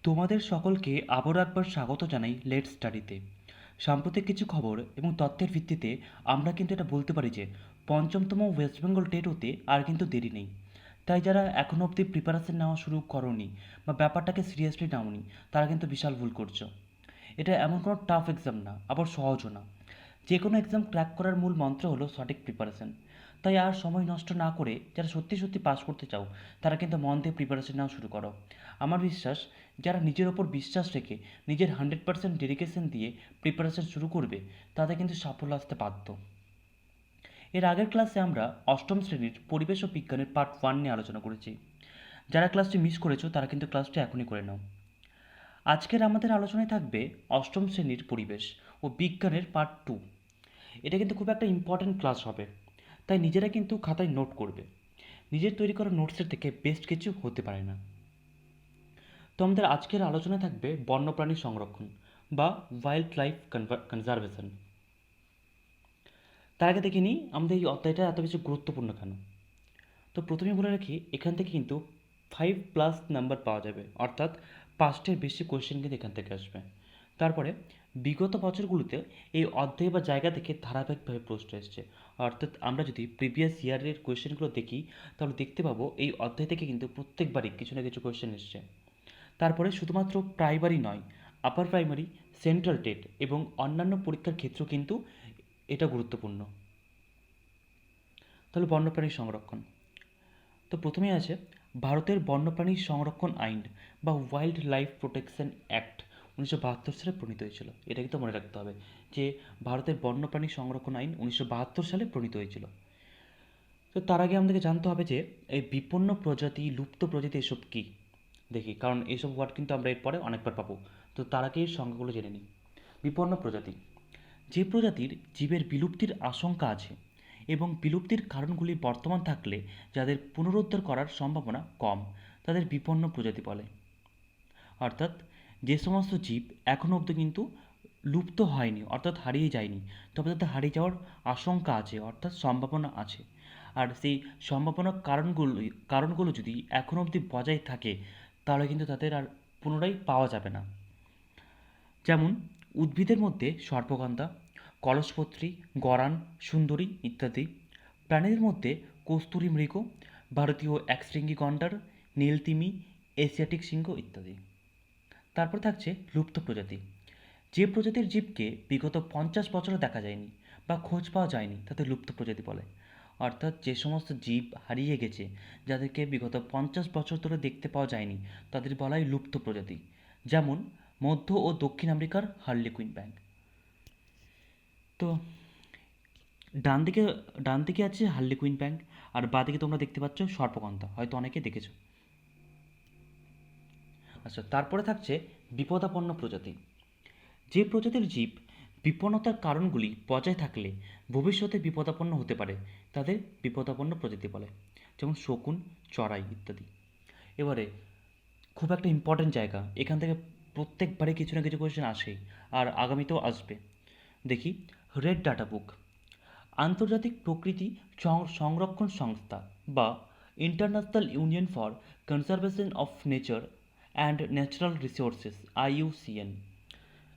তোমাদের সকলকে আবারও একবার স্বাগত জানাই লেট স্টাডিতে। সাম্প্রতিক কিছু খবর এবং তথ্যের ভিত্তিতে আমরা কিন্তু এটা বলতে পারি যে পঞ্চমতম ওয়েস্ট বেঙ্গল টেট হতে আর কিন্তু দেরি নেই। তাই যারা এখনও অবধি প্রিপারেশন নেওয়া শুরু করোনি বা ব্যাপারটাকে সিরিয়াসলি নাওনি, তারা কিন্তু বিশাল ভুল করছো। এটা এমন কোনো টাফ এক্সাম না, আবার সহজও না। যে কোনো এক্সাম ক্র্যাক করার মূল মন্ত্র হলো সঠিক প্রিপারেশন। তাই আর সময় নষ্ট না করে যারা সত্যি সত্যি পাস করতে চাও, তারা কিন্তু মন দিয়ে প্রিপারেশন নেওয়া শুরু করো। আমার বিশ্বাস, যারা নিজের ওপর বিশ্বাস রেখে নিজের 100% ডেডিকেশন দিয়ে প্রিপারেশন শুরু করবে, তাদের কিন্তু সাফল্য আসতে বাধ্য। এর আগের ক্লাসে আমরা অষ্টম শ্রেণীর পরিবেশ ও বিজ্ঞানের পার্ট 1 নিয়ে আলোচনা করেছি। যারা ক্লাসটি মিস করেছো তারা কিন্তু ক্লাসটি এখনই করে নাও। আজকের আমাদের আলোচনায় থাকবে অষ্টম শ্রেণীর পরিবেশ ও বিজ্ঞানের পার্ট 2। এটা কিন্তু খুব একটা ইম্পর্ট্যান্ট ক্লাস হবে, তাই নিজেরা কিন্তু খাতায় নোট করবে। নিজের তৈরি করা নোটসের থেকে বেস্ট কিছু হতে পারে না। তো আমাদের আজকের আলোচনায় থাকবে বন্যপ্রাণী সংরক্ষণ বা ওয়াইল্ড লাইফ কনজারভেশন। তার আগে দেখে নিই আমাদের এই অধ্যায়টা এত বেশি গুরুত্বপূর্ণ কেন। তো প্রথমে বলে রাখি, এখান থেকে কিন্তু 5+ নাম্বার পাওয়া যাবে, অর্থাৎ 5টের বেশি কোয়েশ্চেন কিন্তু এখান থেকে আসবে। তারপরে বিগত বছরগুলোতে এই অধ্যায় বা জায়গা থেকে ধারাবাহিকভাবে প্রশ্ন এসছে, অর্থাৎ আমরা যদি প্রিভিয়াস ইয়ারের কোয়েশ্চেনগুলো দেখি, তাহলে দেখতে পাবো এই অধ্যায় থেকে কিন্তু প্রত্যেকবারই কিছু না কিছু কোয়েশ্চেন এসছে। তারপরে শুধুমাত্র প্রাইমারি নয়, আপার প্রাইমারি, সেন্ট্রাল টেট এবং অন্যান্য পরীক্ষার ক্ষেত্রেও কিন্তু এটা গুরুত্বপূর্ণ। তাহলে বন্যপ্রাণী সংরক্ষণ। তো প্রথমেই আছে ভারতের বন্যপ্রাণী সংরক্ষণ আইন বা ওয়াইল্ড লাইফ প্রোটেকশন অ্যাক্ট 1972 সালে প্রণীত হয়েছিল। এটা কিন্তু মনে রাখতে হবে যে ভারতের বন্যপ্রাণী সংরক্ষণ আইন 1972 সালে প্রণীত হয়েছিল। তো তার আগে আমাদেরকে জানতে হবে যে এই বিপন্ন প্রজাতি, লুপ্ত প্রজাতি এসব কী দেখি, কারণ এইসব ওয়ার্ড কিন্তু আমরা এরপরে অনেকবার পাবো। তো তার আগে এর সংজ্ঞাগুলো জেনে নিই। বিপন্ন প্রজাতি: যে প্রজাতির জীবের বিলুপ্তির আশঙ্কা আছে এবং বিলুপ্তির কারণগুলি বর্তমান থাকলে যাদের পুনরুদ্ধার করার সম্ভাবনা কম, তাদের বিপন্ন প্রজাতি বলে। অর্থাৎ যে সমস্ত জীব এখনও অবধি কিন্তু লুপ্ত হয়নি, অর্থাৎ হারিয়ে যায়নি, তবে তাদের হারিয়ে যাওয়ার আশঙ্কা আছে, অর্থাৎ সম্ভাবনা আছে। আর সেই সম্ভাবনার কারণগুলো যদি এখনও অবধি বজায় থাকে, তাহলে কিন্তু তাদের আর পুনরায় পাওয়া যাবে না। যেমন উদ্ভিদের মধ্যে সর্পগন্ধা, কলসপত্রী, গরান, সুন্দরী ইত্যাদি। প্রাণীদের মধ্যে কস্তুরী মৃগ, ভারতীয় একশৃঙ্গি গন্ডার, নীলতিমি, এশিয়াটিক সিংহ ইত্যাদি। তারপর থাকছে লুপ্ত প্রজাতি: যে প্রজাতির জীবকে বিগত 50 বছরও দেখা যায়নি বা খোঁজ পাওয়া যায়নি, তাদের লুপ্ত প্রজাতি বলে। অর্থাৎ যে সমস্ত জীব হারিয়ে গেছে, যাদেরকে বিগত 50 বছর ধরে দেখতে পাওয়া যায়নি, তাদের বলাই লুপ্ত প্রজাতি। যেমন মধ্য ও দক্ষিণ আমেরিকার হার্লেকুইন ব্যাঙ। তো ডান দিকে আছে হার্লেকুইন ব্যাঙ, আর বাঁদিকে তোমরা দেখতে পাচ্ছ সর্পগন্ধা, হয়তো অনেকে দেখেছো। আচ্ছা, তারপরে থাকছে বিপদাপন্ন প্রজাতি: যে প্রজাতির জীব বিপন্নতার কারণগুলি বজায় থাকলে ভবিষ্যতে বিপদাপন্ন হতে পারে, তাদের বিপদাপন্ন প্রজাতি বলে। যেমন শকুন, চড়াই ইত্যাদি। এবারে খুব একটা ইম্পর্ট্যান্ট জায়গা, এখান থেকে প্রত্যেকবারে কিছু না কিছু কোয়েশ্চেন আসেই, আর আগামীতেও আসবে। দেখি, রেড ডাটা বুক: আন্তর্জাতিক প্রকৃতি সংরক্ষণ সংস্থা বা international union for conservation of nature and natural resources, IUCN,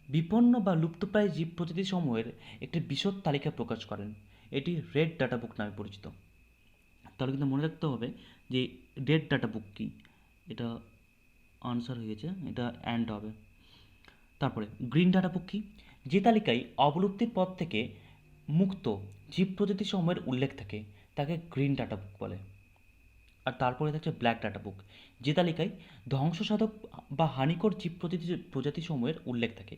বিপন্ন বা লুপ্তপ্রায় জীব প্রজাতি সমূহের একটি বিশদ তালিকা প্রকাশ করেন। এটি রেড ডাটা বুক নামে পরিচিত। তাহলে কিন্তু মনে রাখতে হবে যে রেড ডাটা বুক কী। এটা আনসার হয়ে গেছে, এটা অ্যান্ড হবে। তারপরে গ্রিন ডাটা বুক কী? যে তালিকায় অবলুপ্তির পথ থেকে মুক্ত জীব প্রজাতি সমূহের উল্লেখ থাকে, তাকে গ্রিন ডাটা বুক বলে। আর তারপরে থাকছে ব্ল্যাক ডাটা বুক: যে তালিকায় ধ্বংসসাধক বা হানিকর জীব প্রজাতি সমূহের উল্লেখ থাকে,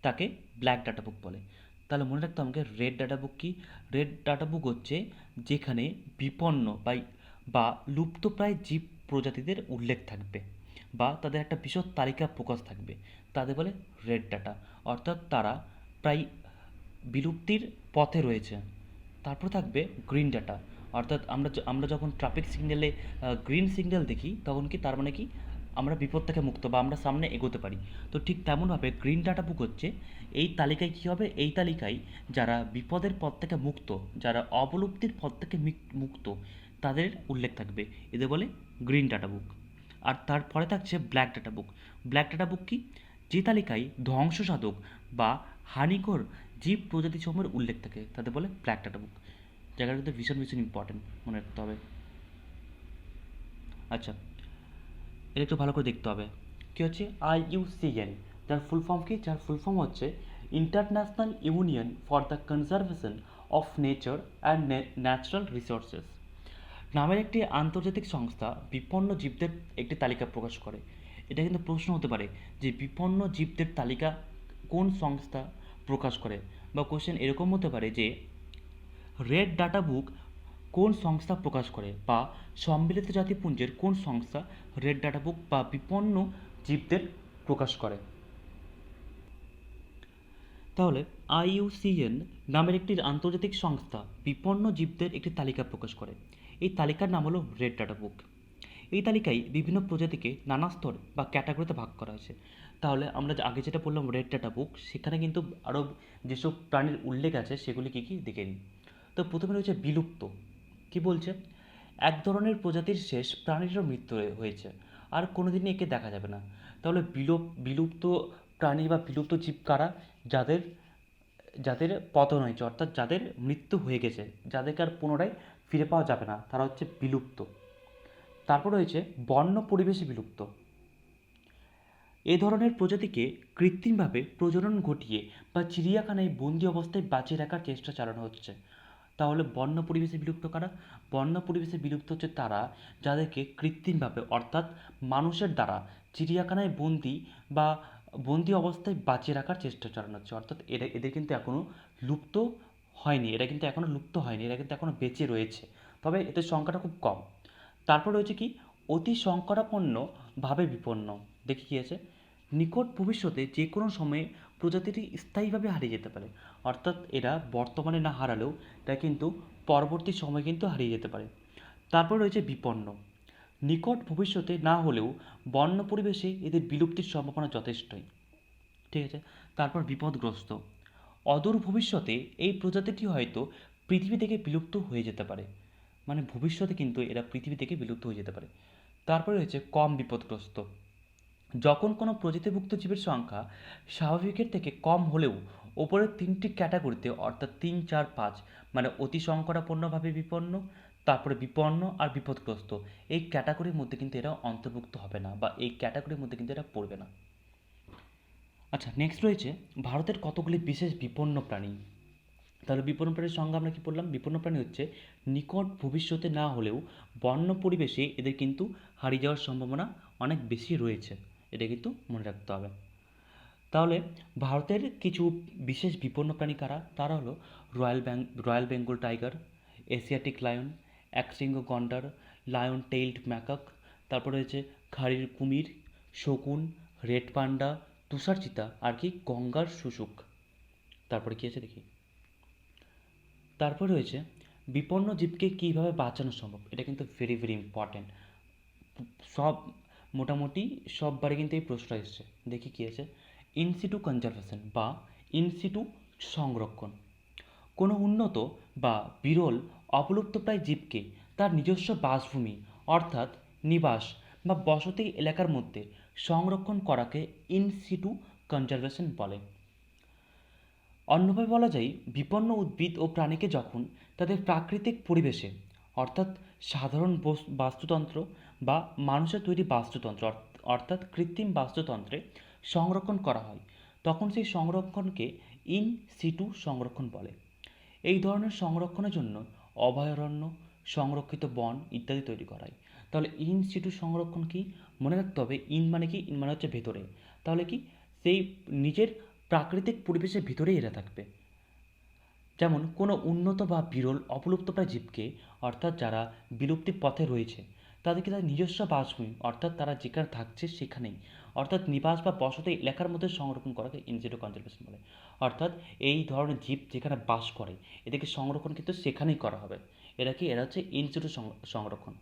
তাকে ব্ল্যাক ডাটা বুক বলে। তাহলে মনে রাখতে আমাকে রেড ডাটা বুক কি। রেড ডাটা বুক হচ্ছে যেখানে বিপন্ন বা লুপ্তপ্রায় জীব প্রজাতিদের উল্লেখ থাকবে বা তাদের একটা বিশদ তালিকা প্রকাশ থাকবে, তাদের বলে রেড ডাটা। অর্থাৎ তারা প্রায় বিলুপ্তির পথে রয়েছে। তারপর থাকবে গ্রিন ডাটা, অর্থাৎ আমরা যখন ট্রাফিক সিগন্যালে গ্রিন সিগন্যাল দেখি, তখন কি তার মানে কি আমরা বিপদ থেকে মুক্ত বা আমরা সামনে এগোতে পারি। তো ঠিক তেমনভাবে গ্রিন ডাটা বুক হচ্ছে এই তালিকায় কী হবে, এই তালিকায় যারা বিপদের পথ থেকে মুক্ত, যারা অবলুপ্তির পথ থেকে মুক্ত, তাদের উল্লেখ থাকবে, এদের বলে গ্রিন ডাটা বুক। আর তারপরে থাকছে black data book. Black data book কি? যে তালিকায় ধ্বংসসাধক বা হানিকর জীব প্রজাতি সমূহের উল্লেখ থাকে তাদের বলে ব্ল্যাক ডাটা বুক। জায়গাটা কিন্তু ভীষণ ভীষণ ইম্পর্টেন্ট, মনে রাখতে হবে। আচ্ছা, এটা একটু ভালো করে দেখতে হবে। কী হচ্ছে IUCN, যার ফুল ফর্ম কি? যার ফুল ফর্ম হচ্ছে international union for the conservation of nature and natural resources নামের একটি আন্তর্জাতিক সংস্থা বিপন্ন জীবদের একটি তালিকা প্রকাশ করে। এটা কিন্তু প্রশ্ন হতে পারে যে বিপন্ন জীবদের তালিকা কোন সংস্থা প্রকাশ করে, বা কোশ্চেন এরকম হতে পারে যে রেড ডাটা বুক কোন সংস্থা প্রকাশ করে, বা সম্মিলিত জাতিপুঞ্জের কোন সংস্থা রেড ডাটা বুক বা বিপন্ন জীবদের প্রকাশ করে। তাহলে IUCN নামের একটি আন্তর্জাতিক সংস্থা বিপন্ন জীবদের একটি তালিকা প্রকাশ করে। এই তালিকার নাম হলো রেড ডাটা বুক। এই তালিকায় বিভিন্ন প্রজাতিকে নানা স্তর বা ক্যাটাগরিতে ভাগ করা হয়েছে। তাহলে আমরা আগে যেটা বললাম রেড ডাটা বুক, সেখানে কিন্তু আরও যেসব প্রাণীর উল্লেখ আছে সেগুলি কী কী দেখে নিই। তো প্রথমে রয়েছে বিলুপ্ত। কি বলছে? এক ধরনের প্রজাতির শেষ প্রাণীরও মৃত্যু হয়েছে, আর কোনোদিনই একে দেখা যাবে না। তাহলে বিলুপ্ত প্রাণী বা বিলুপ্ত জীব কারা? যাদের যাদের পতন হয়েছে, অর্থাৎ যাদের মৃত্যু হয়ে গেছে, যাদেরকে আর পুনরায় ফিরে পাওয়া যাবে না, তারা হচ্ছে বিলুপ্ত। তারপর রয়েছে বন্য পরিবেশে বিলুপ্ত। এ ধরনের প্রজাতিকে কৃত্রিমভাবে প্রজনন ঘটিয়ে বা চিড়িয়াখানায় বন্দি অবস্থায় বাঁচিয়ে রাখার চেষ্টা চালানো হচ্ছে। তাহলে বন্য পরিবেশে বিলুপ্ত কারা? বন্য পরিবেশে বিলুপ্ত হচ্ছে তারা যাদেরকে কৃত্রিমভাবে, অর্থাৎ মানুষের দ্বারা চিড়িয়াখানায় বা বন্দি অবস্থায় বাঁচিয়ে রাখার চেষ্টা চালানো হচ্ছে। অর্থাৎ এদের কিন্তু এখনও লুপ্ত হয়নি, এরা কিন্তু এখনও লুপ্ত হয়নি, এরা কিন্তু এখনও বেঁচে রয়েছে, তবে এদের সংখ্যাটা খুব কম। তারপর রয়েছে কি? অতি সংকটাপন্নভাবে বিপন্ন। দেখি কী আছে? নিকট ভবিষ্যতে যে কোনো সময়ে প্রজাতিটি স্থায়ীভাবে হারিয়ে যেতে পারে। অর্থাৎ এরা বর্তমানে না হারালেও এটা কিন্তু পরবর্তী সময় কিন্তু হারিয়ে যেতে পারে। তারপর রয়েছে বিপন্ন। নিকট ভবিষ্যতে না হলেও বন্য পরিবেশে এদের বিলুপ্তির সম্ভাবনা যথেষ্টই। ঠিক আছে। তারপর বিপদগ্রস্ত। অদূর ভবিষ্যতে এই প্রজাতিটি হয়তো পৃথিবী থেকে বিলুপ্ত হয়ে যেতে পারে। মানে ভবিষ্যতে কিন্তু এরা পৃথিবী থেকে বিলুপ্ত হয়ে যেতে পারে। তারপরে রয়েছে কম বিপদগ্রস্ত। যখন কোনো প্রজাতিভুক্ত জীবের সংখ্যা স্বাভাবিকের থেকে কম হলেও ওপরের তিনটি ক্যাটাগরিতে, অর্থাৎ 3, 4, 5, মানে অতি সংকটাপন্নভাবে বিপন্ন, তারপরে বিপন্ন আর বিপদগ্রস্ত, এই ক্যাটাগরির মধ্যে কিন্তু এরা অন্তর্ভুক্ত হবে না, বা এই ক্যাটাগরির মধ্যে কিন্তু এরা পড়বে না। আচ্ছা, নেক্সট রয়েছে ভারতের কতগুলি বিশেষ বিপন্ন প্রাণী। তাহলে বিপন্ন প্রাণীর সংজ্ঞা আমরা কী পড়লাম? বিপন্ন প্রাণী হচ্ছে নিকট ভবিষ্যতে না হলেও বন্য পরিবেশে এদের কিন্তু হারিয়ে যাওয়ার সম্ভাবনা অনেক বেশি রয়েছে, এটা কিন্তু মনে রাখতে হবে। তাহলে ভারতের কিছু বিশেষ বিপন্ন প্রাণী কারা? তারা হলো royal Bengal tiger, Asiatic lion, একশৃঙ্গ গন্ডার, লায়ন টেইলড ম্যাকক, তারপর রয়েছে খাড়ির কুমির, শকুন, রেড পান্ডা, তুষার চিতা, আর কি গঙ্গার শুশুক। তারপরে কী আছে দেখি। তারপর রয়েছে বিপন্ন জীবকে কীভাবে বাঁচানো সম্ভব। এটা কিন্তু ভেরি ভেরি ইম্পর্ট্যান্ট। সব মোটামুটি সববারে কিন্তু এই প্রশ্নটা এসছে। দেখি কী আছে। ইনসিটু কনজারভেশন বা ইনসিটু সংরক্ষণ। কোনো উন্নত বা বিরল অবলুপ্তপ্রায় জীবকে তার নিজস্ব বাসভূমি, অর্থাৎ নিবাস বা বসতি এলাকার মধ্যে সংরক্ষণ করাকে ইনসিটু কনজারভেশন বলে। অন্যভাবে বলা যায়, বিপন্ন উদ্ভিদ ও প্রাণীকে যখন তাদের প্রাকৃতিক পরিবেশে, অর্থাৎ সাধারণ বাস্তুতন্ত্র বা মানুষের তৈরি বাস্তুতন্ত্র, অর্থাৎ কৃত্রিম বাস্তুতন্ত্রে সংরক্ষণ করা হয়, তখন সেই সংরক্ষণকে ইন সিটু সংরক্ষণ বলে। এই ধরনের সংরক্ষণের জন্য অভয়ারণ্য, সংরক্ষিত বন ইত্যাদি তৈরি করা হয়। তাহলে ইন সিটু সংরক্ষণ কি? মনে রাখতে হবে, ইন মানে কি? ইন মানে হচ্ছে ভেতরে। তাহলে কি? সেই নিজের প্রাকৃতিক পরিবেশের ভিতরেই এরা থাকবে। যেমন কোনো উন্নত বা বিরল অবলুপ্তপ্রায় জীবকে, অর্থাৎ যারা বিলুপ্তির পথে রয়েছে, তাদেরকে তাদের নিজস্ব বাসভূমি, অর্থাৎ তারা যেখানে থাকছে সেখানেই, অর্থাৎ নিবাস বা বসতি এলাকার মধ্যে সংরক্ষণ করাকে ইনসিটু কনজারভেশন বলে। অর্থাৎ এই ধরনের জীব যেখানে বাস করে এদেরকে সংরক্ষণ কিন্তু সেখানেই করা হবে। এরা হচ্ছে ইনসিটু সংরক্ষণ।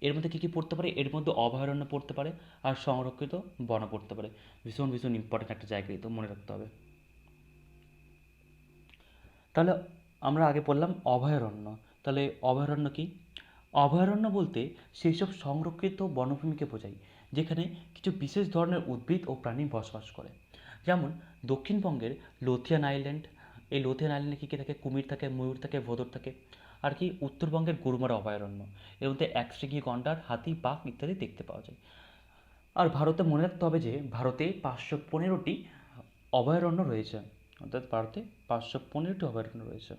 এর মধ্যে কী কী পড়তে পারে? এর মধ্যে অভয়ারণ্য পড়তে পারে, আর সংরক্ষিত বন পড়তে পারে। ভীষণ ভীষণ ইম্পর্টেন্ট একটা জায়গায়, তো মনে রাখতে হবে। তাহলে আমরা আগে পড়লাম অভয়ারণ্য। তাহলে অভয়ারণ্য কি? অভয়ারণ্য বলতে সেই সব সংরক্ষিত বনভূমিকে বোঝায় যেখানে কিছু বিশেষ ধরনের উদ্ভিদ ও প্রাণী বসবাস করে। যেমন দক্ষিণবঙ্গের লোথিয়ান আইল্যান্ড, এই লোথিয়ান আইল্যান্ডে কী কী থাকে, কুমির থাকে, ময়ূর থাকে, ভোঁদড় থাকে। আর কি উত্তরবঙ্গের গরুমারা অভয়ারণ্য, এর মধ্যে একশৃঙ্গি গন্ডার, হাতি, বাঘ ইত্যাদি দেখতে পাওয়া যায়। আর ভারতে মনে রাখতে হবে যে ভারতে 515টি অভয়ারণ্য রয়েছে, অর্থাৎ ভারতে 515টি অভয়ারণ্য রয়েছে।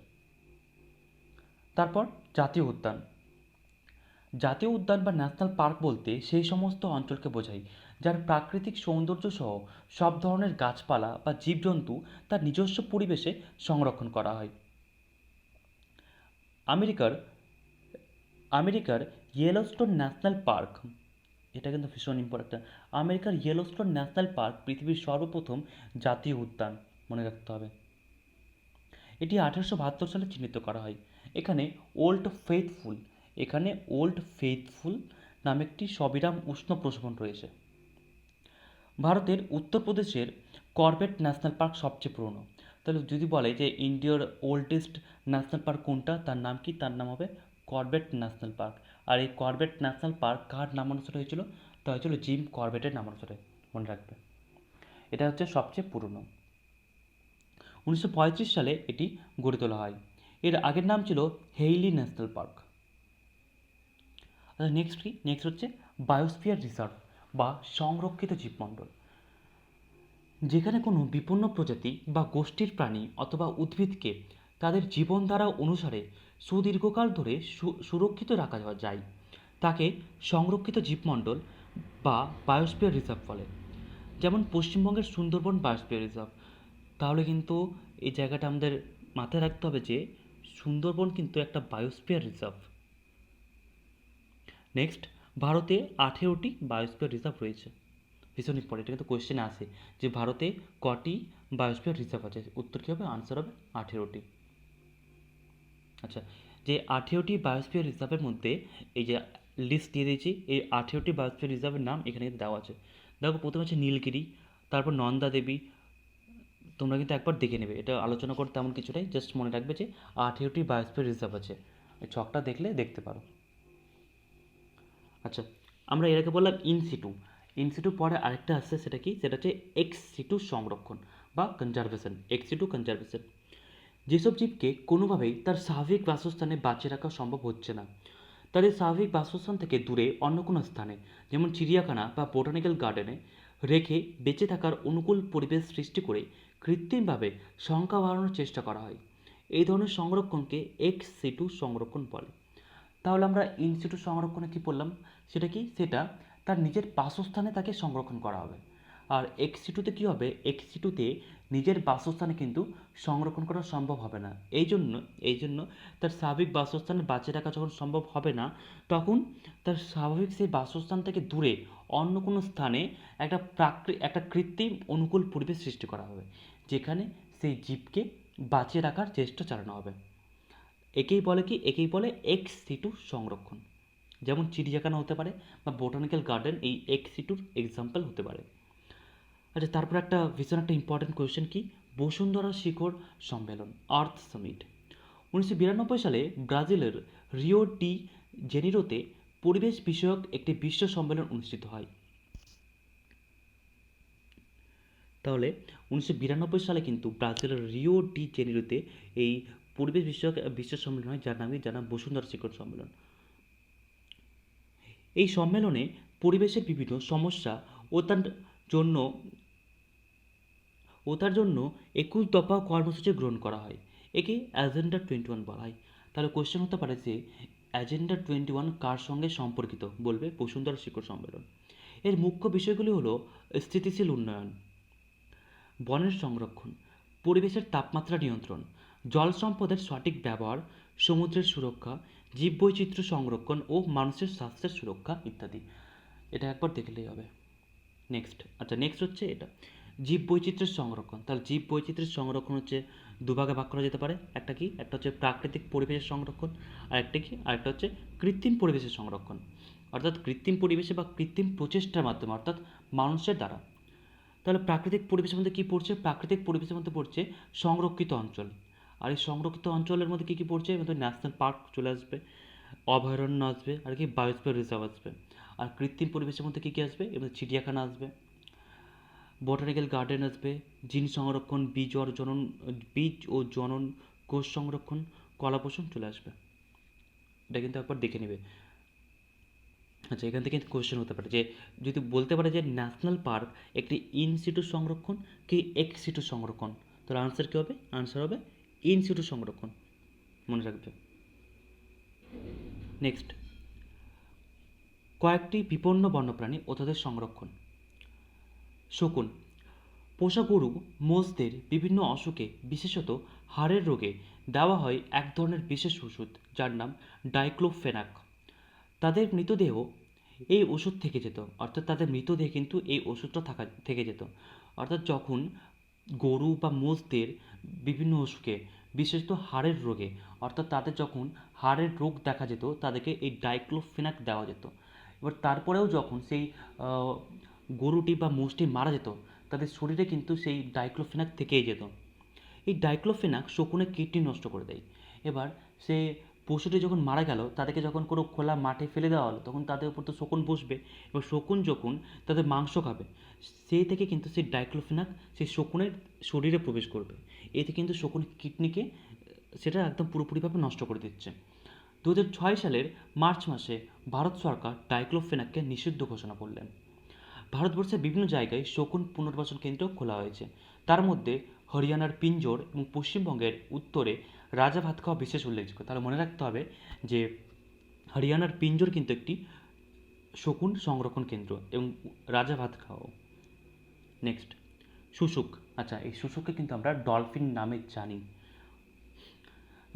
তারপর জাতীয় উদ্যান। জাতীয় উদ্যান বা ন্যাশনাল পার্ক বলতে সেই সমস্ত অঞ্চলকে বোঝায় যার প্রাকৃতিক সৌন্দর্য সহ সব ধরনের গাছপালা বা জীবজন্তু তার নিজস্ব পরিবেশে সংরক্ষণ করা হয়। আমেরিকার আমেরিকার ইয়েলোস্টোন ন্যাশনাল পার্ক, এটা কিন্তু ভীষণ ইম্পর্টেন্ট। আমেরিকার ইয়েলোস্টোন ন্যাশনাল পার্ক পৃথিবীর সর্বপ্রথম জাতীয় উদ্যান, মনে রাখতে হবে। এটি 1872 সালে চিহ্নিত করা হয়। এখানে ওল্ড ফেইথফুল নামে একটি সবিরাম উষ্ণ প্রশমন রয়েছে। ভারতের উত্তরপ্রদেশের করবেট ন্যাশনাল পার্ক সবচেয়ে পুরনো। তাহলে যদি বলে যে ইন্ডিয়ার ওল্ডেস্ট ন্যাশনাল পার্ক কোনটা, তার নাম কি? তার নাম হবে করবেট ন্যাশনাল পার্ক। আর এই করবেট ন্যাশনাল পার্ক কার নামানুসারে হয়েছিল? তা হয়েছিল জিম করবেটের নামানুসারে, মনে রাখবে। এটা হচ্ছে সবচেয়ে পুরনো। 1935 সালে এটি গড়ে তোলা হয়। এর আগের নাম ছিল হেইলি ন্যাশনাল পার্ক। আচ্ছা, নেক্সট হচ্ছে বায়োস্ফিয়ার রিজার্ভ বা সংরক্ষিত জীবমণ্ডল। যেখানে কোনো বিপন্ন প্রজাতি বা গোষ্ঠীর প্রাণী অথবা উদ্ভিদকে তাদের জীবনধারা অনুসারে সুদীর্ঘকাল ধরে সুরক্ষিত রাখা যায় তাকে সংরক্ষিত জীবমণ্ডল বা বায়োস্ফিয়ার রিজার্ভ বলে। যেমন পশ্চিমবঙ্গের সুন্দরবন বায়োস্ফিয়ার রিজার্ভ। তাহলে কিন্তু এই জায়গাটা আমাদের মাথায় রাখতে হবে যে সুন্দরবন কিন্তু একটা বায়োস্ফিয়ার রিজার্ভ। নেক্সট, ভারতে 18টি বায়োস্ফিয়ার রিজার্ভ রয়েছে। ভীষণ ইম্পর্টেন্ট, কিন্তু কোয়েশ্চেনে আসে যে ভারতে কটি বায়োস্ফিয়ার রিজার্ভ আছে? উত্তর কী হবে? আনসার হবে 18টি। আচ্ছা, যে 18টি বায়োস্ফিয়ার রিজার্ভের মধ্যে এই যে লিস্ট দিয়ে দিয়েছি, এই 18টি বায়োস্ফিয়ার রিজার্ভের নাম এখানে কিন্তু দেওয়া আছে। দেখো, প্রথমে আছে নীলগিরি, তারপর নন্দা দেবী। তোমরা কিন্তু একবার দেখে নেবে, এটা আলোচনা করতে তেমন কিছু নেই, জাস্ট মনে রাখবে যে 18টি বায়োস্ফিয়ার রিজার্ভ আছে। এই ছকটা দেখলে দেখতে পারো। আচ্ছা, আমরা এর আগে বললাম ইনসিটু পরে আরেকটা আসছে, সেটা কি? সেটা হচ্ছে এক্স-সিটু সংরক্ষণ বা কনজারভেশন। এক্স-সিটু কনজারভেশন, যেসব জীবকে কোনোভাবেই তার স্বাভাবিক বাসস্থানে বাঁচিয়ে রাখা সম্ভব হচ্ছে না, তাদের স্বাভাবিক বাসস্থান থেকে দূরে অন্য কোনো স্থানে, যেমন চিড়িয়াখানা বা বোটানিক্যাল গার্ডেনে রেখে বেঁচে থাকার অনুকূল পরিবেশ সৃষ্টি করে কৃত্রিমভাবে সংখ্যা বাড়ানোর চেষ্টা করা হয়। এই ধরনের সংরক্ষণকে এক্স-সিটু সংরক্ষণ বলে। তাহলে আমরা ইনসিটু সংরক্ষণে কী পড়লাম? সেটা কি? সেটা তার নিজের বাসস্থানে তাকে সংরক্ষণ করা হবে। আর এক্স-সিটুতে কী হবে? এক্স-সিটুতে নিজের বাসস্থানে কিন্তু সংরক্ষণ করা সম্ভব হবে না। এই জন্য তার স্বাভাবিক বাসস্থানে বাঁচিয়ে রাখা যখন সম্ভব হবে না, তখন তার স্বাভাবিক সেই বাসস্থান থেকে দূরে অন্য কোনো স্থানে একটা কৃত্রিম অনুকূল পরিবেশ সৃষ্টি করা হবে, যেখানে সেই জীবকে বাঁচিয়ে রাখার চেষ্টা চালানো হবে। একেই বলে এক্স-সিটু সংরক্ষণ। যেমন চিড়িয়াখানা হতে পারে বা বোটানিক্যাল গার্ডেন এই এক্স-সিটুর এক্সাম্পল হতে পারে। আচ্ছা, তারপর ভীষণ একটা ইম্পর্টেন্ট কোয়েশ্চেন কি? বসুন্ধরা শিখর সম্মেলন, আর্থ সামিট। 1992 সালে ব্রাজিলের রিও ডি জেনিরোতে পরিবেশ বিষয়ক একটি বিশ্ব সম্মেলন অনুষ্ঠিত হয়। তাহলে 1992 সালে কিন্তু ব্রাজিলের রিও ডি জেনিরোতে এই পরিবেশ বিষয়ক বিশ্ব সম্মেলন হয়, যার নাম বসুন্ধরা শিখর সম্মেলন। এই সম্মেলনে পরিবেশের বিভিন্ন সমস্যা ও তার জন্য 21 দফা কর্মসূচি গ্রহণ করা হয়। একে অ্যাজেন্ডা 21 বলা হয়। তাহলে কোয়েশ্চেন হতে পারে যে অ্যাজেন্ডা 21 কার সঙ্গে সম্পর্কিত? বলবে বসুন্ধরা শিখর সম্মেলন। এর মুখ্য বিষয়গুলি হলো স্থিতিশীল উন্নয়ন, বনের সংরক্ষণ, পরিবেশের তাপমাত্রা নিয়ন্ত্রণ, জল সম্পদের সঠিক ব্যবহার, সমুদ্রের সুরক্ষা, জীববৈচিত্র্য সংরক্ষণ ও মানুষের স্বাস্থ্যের সুরক্ষা ইত্যাদি। এটা একবার দেখলেই হবে। নেক্সট হচ্ছে এটা জীববৈচিত্র্যের সংরক্ষণ। তাহলে জীববৈচিত্র্যের সংরক্ষণ হচ্ছে দুভাগে ভাগ করা যেতে পারে। একটা হচ্ছে প্রাকৃতিক পরিবেশের সংরক্ষণ, আরেকটা হচ্ছে কৃত্রিম পরিবেশের সংরক্ষণ, অর্থাৎ কৃত্রিম পরিবেশে বা কৃত্রিম প্রচেষ্টার মাধ্যমে, অর্থাৎ মানুষের দ্বারা। তাহলে প্রাকৃতিক পরিবেশের মধ্যে কী পড়ছে? প্রাকৃতিক পরিবেশের মধ্যে পড়ছে সংরক্ষিত অঞ্চল। আর এই সংরক্ষিত অঞ্চলের মধ্যে কী কী পড়ছে? এর মধ্যে ন্যাশনাল পার্ক চলে আসবে, অভয়ারণ্য আসবে, আর কি বায়োস্ফিয়ার রিজার্ভ আসবে। আর কৃত্রিম পরিবেশের মধ্যে কী কী আসবে? এবার চিড়িয়াখানা আসবে, বটানিক্যাল গার্ডেন আসবে, জিন সংরক্ষণ, বীজ ও জনন কোষ সংরক্ষণ, কলাপোষণ চলে আসবে। এটা কিন্তু একবার দেখে নেবে। আচ্ছা, এখান থেকে কিন্তু কোয়েশ্চেন হতে পারে যে, যদি বলতে পারে যে ন্যাশনাল পার্ক একটি ইন সিটু সংরক্ষণ কি এক্স সিটু সংরক্ষণ, তাহলে আনসার কী হবে? আনসার হবে ইন সিটু সংরক্ষণ, মনে রাখবে। নেক্সট, কয়েকটি বিপন্ন বন্যপ্রাণী ও তাদের সংরক্ষণ। শকুন। পোষা গরু মোষদের বিভিন্ন অসুখে, বিশেষত হাড়ের রোগে দেওয়া হয় এক ধরনের বিশেষ ওষুধ, যার নাম ডাইক্লোফেনাক। তাদের মৃতদেহ এই ওষুধ থেকে যেত, অর্থাৎ তাদের মৃতদেহে কিন্তু এই ওষুধটা থেকে যেত। অর্থাৎ যখন গরু বা মোষদের বিভিন্ন অসুখে, বিশেষত হাড়ের রোগে, অর্থাৎ তাদের যখন হাড়ের রোগ দেখা যেত, তাদেরকে এই ডাইক্লোফেনাক দেওয়া যেত। এবার তারপরেও যখন সেই গরুটি বা মোষটি মারা যেত, তাদের শরীরে কিন্তু সেই ডাইক্লোফেনাক থেকেই যেত। এই ডাইক্লোফেনাক শকুনের কিডনি নষ্ট করে দেয়। এবার সে পশুটি যখন মারা গেল, তাদেরকে যখন কোনো খোলা মাঠে ফেলে দেওয়া হলো, তখন তাদের উপর তো শকুন বসবে। এবার শকুন যখন তাদের মাংস খাবে, সেই থেকে কিন্তু সেই ডাইক্লোফেনাক সেই শকুনের শরীরে প্রবেশ করবে। এতে কিন্তু শকুনের কিডনিকে সেটা একদম পুরোপুরিভাবে নষ্ট করে দিচ্ছে। 2006 সালের মার্চ মাসে ভারত সরকার ডাইক্লোফেনাককে নিষিদ্ধ ঘোষণা করলেন। ভারতবর্ষের বিভিন্ন জায়গায় শকুন পুনর্বাসন কেন্দ্র খোলা হয়েছে। তার মধ্যে হরিয়ানার পিঞ্জোর এবং পশ্চিমবঙ্গের উত্তরে রাজা ভাতখাওয়া বিশেষ উল্লেখযোগ্য। তাহলে মনে রাখতে হবে যে হরিয়ানার পিঞ্জোর কিন্তু একটি শকুন সংরক্ষণ কেন্দ্র, এবং রাজা ভাতখাওয়াও। নেক্সট, শুশুক। আচ্ছা, এই শুশুককে কিন্তু আমরা ডলফিন নামে জানি।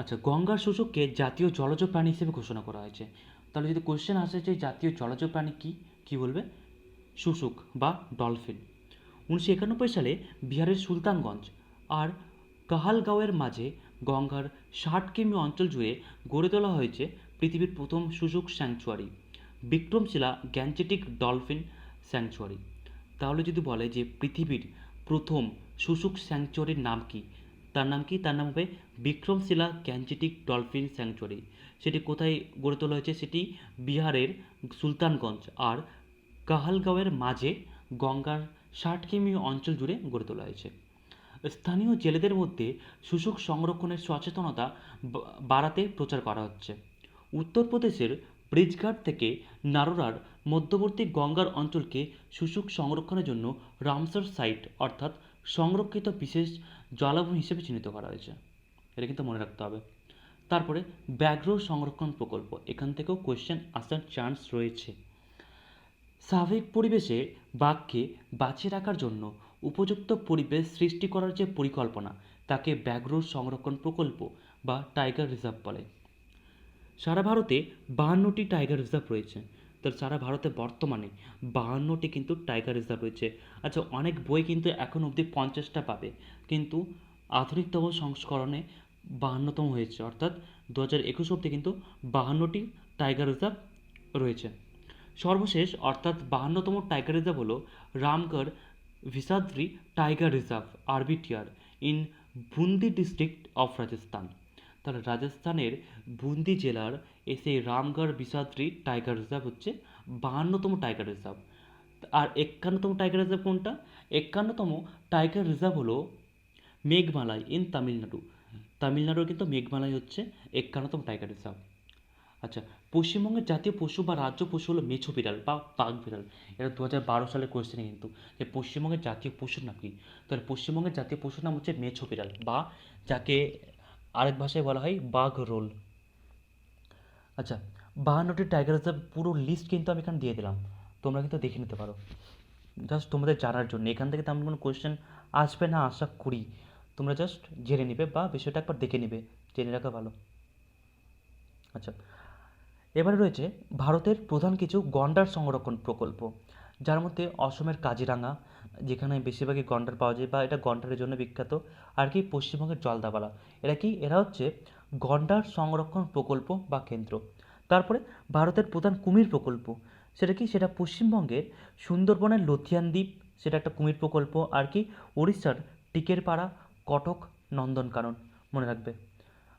আচ্ছা, গঙ্গার শুশুককে জাতীয় জলজ প্রাণী হিসেবে ঘোষণা করা হয়েছে। তাহলে যদি কোশ্চেন আসে যে জাতীয় জলজ প্রাণী কী বলবে? শুশুক বা ডলফিন। 1991 সালে বিহারের সুলতানগঞ্জ আর কাহালগাঁওয়ের মাঝে গঙ্গার 60 কিমি অঞ্চল জুড়ে গড়ে তোলা হয়েছে পৃথিবীর প্রথম শুশুক sanctuary, Vikramshila Gangetic dolphin sanctuary. তাহলে যদি বলে যে পৃথিবীর প্রথম শুশুক স্যাংচুয়ারির নাম কি, তার নাম কি? তার নাম হবে বিক্রমশিলা গ্যাঞ্জেটিক ডলফিন স্যাংচুয়ারি। সেটি কোথায় গড়ে তোলা হয়েছে? সেটি বিহারের সুলতানগঞ্জ আর কাহালগাঁওয়ের মাঝে গঙ্গার 60 কিমি অঞ্চল জুড়ে গড়ে তোলা হয়েছে। স্থানীয় জেলেদের মধ্যে শুশুক সংরক্ষণের সচেতনতা বাড়াতে প্রচার করা হচ্ছে। উত্তরপ্রদেশের ব্রিজঘাট থেকে নারোরার মধ্যবর্তী গঙ্গার অঞ্চলকে শুশুক সংরক্ষণের জন্য রামসার সাইট অর্থাৎ সংরক্ষিত বিশেষ জলাভূমি হিসেবে চিহ্নিত করা হয়েছে। এটা কিন্তু মনে রাখতে হবে। তারপরে ব্যাঘ্র সংরক্ষণ প্রকল্প, এখান থেকেও কোয়েশ্চেন আসার চান্স রয়েছে। স্বাভাবিক পরিবেশে বাঘকে বাঁচিয়ে রাখার জন্য উপযুক্ত পরিবেশ সৃষ্টি করার যে পরিকল্পনা, তাকে ব্যাঘ্র সংরক্ষণ প্রকল্প বা টাইগার রিজার্ভ বলে। সারা ভারতে 52টি টাইগার রিজার্ভ রয়েছে। তার সারা ভারতে বর্তমানে 52টি কিন্তু টাইগার রিজার্ভ রয়েছে। আচ্ছা, অনেক বই কিন্তু এখন অবধি 50টা পাবে, কিন্তু আধুনিকতম সংস্করণে 52তম হয়েছে, অর্থাৎ 2021 অবধি কিন্তু 52টি টাইগার রিজার্ভ রয়েছে। সর্বশেষ অর্থাৎ 52তম টাইগার রিজার্ভ হলো Ramgarh Vishdhari tiger reserve RVTR in Bundi district of Rajasthan. তাহলে রাজস্থানের বুন্দি জেলার সেই রামগড় ভিসাদ্রি টাইগার রিজার্ভ হচ্ছে 52তম টাইগার রিজার্ভ। আর 51তম টাইগার রিজার্ভ কোনটা? 51তম টাইগার রিজার্ভ হলো মেঘমালাই ইন তামিলনাড়ু। তামিলনাড়ুর কিন্তু মেঘমালাই হচ্ছে 51তম টাইগার রিজার্ভ। আচ্ছা, পশ্চিমবঙ্গের জাতীয় পশু বা রাজ্য পশু হলো মেছো বিড়াল বা বাঘ বিড়াল। এটা 2012 সালের কোয়েশ্চেনে কিন্তু, যে পশ্চিমবঙ্গের জাতীয় পশুর নাম কি? তাহলে পশ্চিমবঙ্গের জাতীয় পশুর নাম হচ্ছে মেছো বিড়াল, বা যাকে আরেক ভাষায় বলা হয় বাঘ রোল। আচ্ছা, 52টি টাইগার রিজার্ভ পুরো লিস্ট কিন্তু আমি এখানে দিয়ে দিলাম, তোমরা কিন্তু দেখে নিতে পারো, জাস্ট তোমাদের জানার জন্য। এখান থেকে তেমন কোনো কোয়েশ্চেন আসবে না আশা করি, তোমরা জাস্ট জেনে নেবে বা বিষয়টা একবার দেখে নেবে, জেনে রাখা ভালো। আচ্ছা, এবারে রয়েছে ভারতের প্রধান কিছু গন্ডার সংরক্ষণ প্রকল্প, যার মধ্যে অসমের কাজিরাঙা, যেখানে বেশিরভাগই গন্ডার পাওয়া যায় বা এটা গন্ডারের জন্য বিখ্যাত, আর কি পশ্চিমবঙ্গের জলদাপাড়া। এরা হচ্ছে গন্ডার সংরক্ষণ প্রকল্প বা কেন্দ্র। তারপরে ভারতের প্রধান কুমির প্রকল্প, সেটা পশ্চিমবঙ্গের সুন্দরবনের লথিয়ান দ্বীপ, সেটা একটা কুমির প্রকল্প, আর কি উড়িষ্যার টিকেরপাড়া, কটক নন্দনকানন, মনে রাখবে।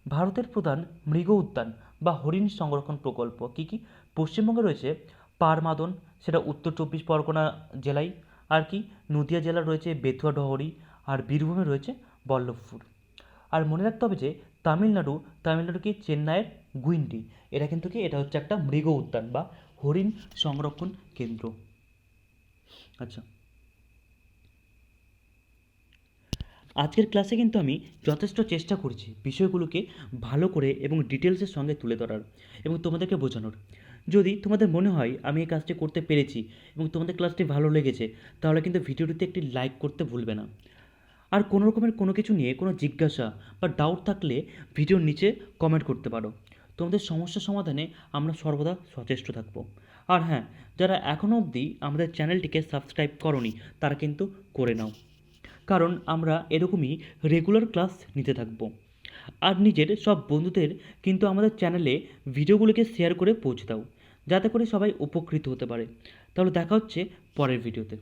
ভারতের প্রধান মৃগ উদ্যান বা হরিণ সংরক্ষণ প্রকল্প কী কী? পশ্চিমবঙ্গে রয়েছে পারমাদন, সেটা উত্তর চব্বিশ পরগনা জেলায়, আর কি নদিয়া জেলার রয়েছে বেথুয়া ডহরি, আর বীরভূমে রয়েছে বল্লভপুর। আর মনে রাখতে হবে যে তামিলনাড়ু কি চেন্নাইয়ের গুইন্ডি, এটা কিন্তু কি এটা হচ্ছে একটা মৃগ উদ্যান বা হরিণ সংরক্ষণ কেন্দ্র। আচ্ছা, আজকের ক্লাসে কিন্তু আমি যথেষ্ট চেষ্টা করছি বিষয়গুলোকে ভালো করে এবং ডিটেলসের সঙ্গে তুলে ধরার এবং তোমাদেরকে বোঝানোর। যদি তোমাদের মনে হয় আমি এই কাজটি করতে পেরেছি এবং তোমাদের ক্লাসটি ভালো লেগেছে, তাহলে কিন্তু ভিডিওটিতে একটি লাইক করতে ভুলবে না। আর কোনো রকমের কোনো কিছু নিয়ে কোনো জিজ্ঞাসা বা ডাউট থাকলে ভিডিওর নিচে কমেন্ট করতে পারো। তোমাদের সমস্যা সমাধানে আমরা সর্বদা সচেষ্ট থাকব। আর হ্যাঁ, যারা এখনও অবধি আমাদের চ্যানেলটিকে সাবস্ক্রাইব করনি তারা কিন্তু করে নাও, কারণ আমরা এরকমই রেগুলার ক্লাস নিতে থাকব। আর নিজের সব বন্ধুদের কিন্তু আমাদের চ্যানেলে ভিডিওগুলোকে শেয়ার করে পৌঁছে দাও, যাতে করে সবাই উপকৃত হতে পারে। তাহলে দেখা হচ্ছে পরের ভিডিওতে।